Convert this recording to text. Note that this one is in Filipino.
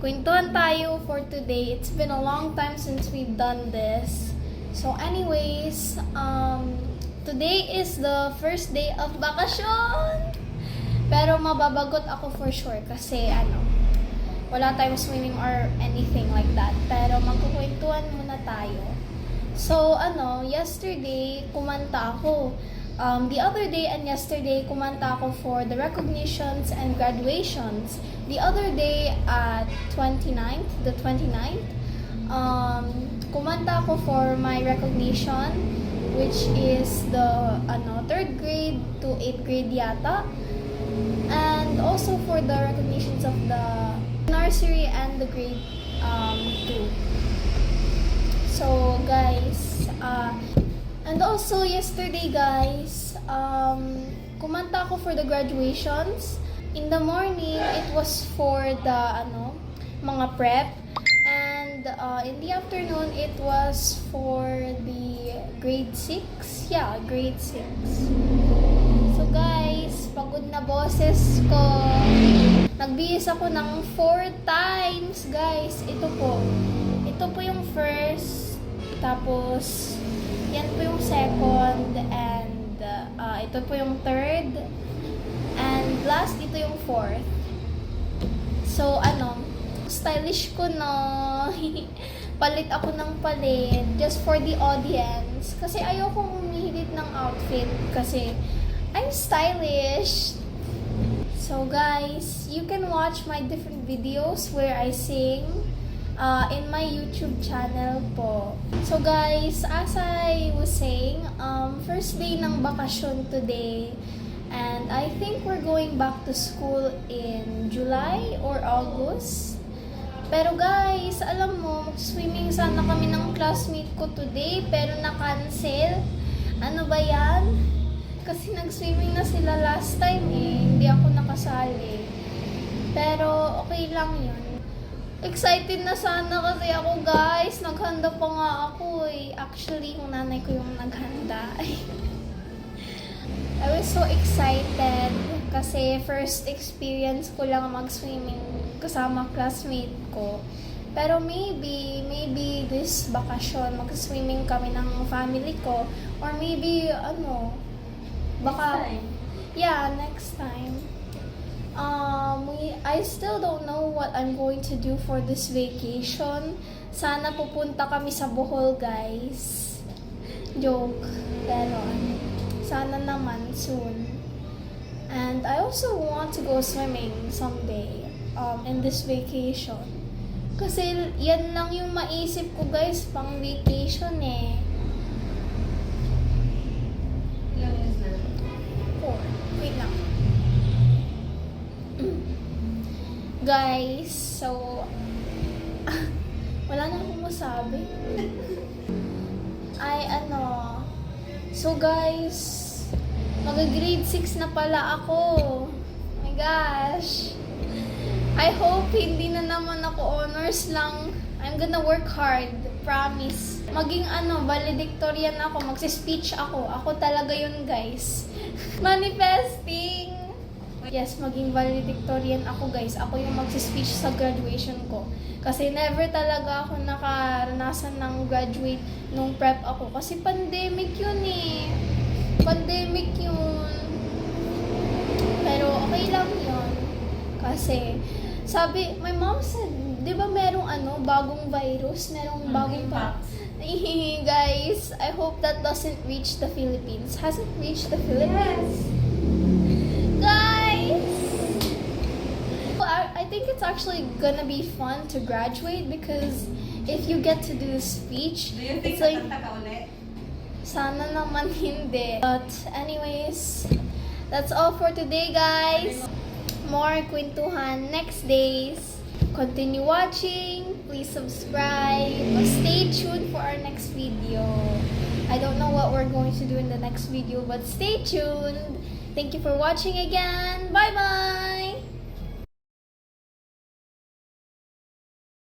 Kwentuhan tayo for today. It's been a long time since we've done this. So anyways, today is the first day of bakasyon. Pero mababagot ako for sure kasi wala tayong swimming or anything like that. Pero magkukwentuhan muna tayo. So yesterday kumanta ako. The other day and yesterday, kumanta ako for the recognitions and graduations. The other day at the 29th, kumanta ako for my recognition, which is the 3rd grade to 8th grade yata. And also for the recognitions of the nursery and the grade 2. So guys, and also yesterday guys, kumanta ako for the graduations. In the morning, it was for the mga prep, and in the afternoon, it was for the grade 6. Yeah, grade 6. So guys, pagod na boses ko. Nagbihis ako ng 4 times guys. Ito po yung first, tapos yan po yung second, and ito po yung third, and last, ito yung fourth. So, stylish ko no. Palit ako ng palit just for the audience. Kasi ayokong umihilit ng outfit kasi I'm stylish. So, guys, you can watch my different videos where I sing in my YouTube channel po. So guys, as I was saying, first day ng bakasyon today, and I think we're going back to school in July or August. Pero guys, alam mo, mag-swimming sana kami ng classmate ko today, pero na-cancel. Ano ba yan? Kasi nag-swimming na sila last time hindi ako nakasali. Pero okay lang yun. Excited na sana kasi ako guys. Naghanda pa nga ako Actually, yung nanay ko yung naghanda. I was so excited kasi first experience ko lang mag-swimming kasama classmate ko. Pero maybe this bakasyon mag-swimming kami ng family ko, or maybe baka next time. I still don't know what I'm going to do for this vacation. Sana pupunta kami sa Bohol, guys. Joke. Pero, sana naman soon. And I also want to go swimming someday in this vacation. Kasi yan lang yung maisip ko, guys, pang vacation Ilang years na? 4. Wait lang. Guys, so wala na akong masabi. So guys, mag-grade 6 na pala ako. Oh my gosh. I hope hindi na naman ako honors lang. I'm gonna work hard, promise. Maging valedictorian ako, magsi-speech ako. Ako talaga yun, guys. Manifesting. Yes, maging valedictorian ako, guys. Ako yung magsi-speech sa graduation ko. Kasi never talaga ako nakaranasan ng graduate nung prep ako. Kasi pandemic yun Pandemic yun. Pero okay lang yun. Kasi, my mom said, di ba merong bagong virus? Merong bagong Guys, I hope that doesn't reach the Philippines. Has it reached the Philippines? Yes. I think it's actually gonna be fun to graduate because if you get to do the speech, Do you think it's like, kakanta ka ulit? sana naman hindi. But anyways, that's all for today, guys. More kwentuhan next days. Continue watching. Please subscribe. Stay tuned for our next video. I don't know what we're going to do in the next video, but stay tuned. Thank you for watching again. Bye-bye!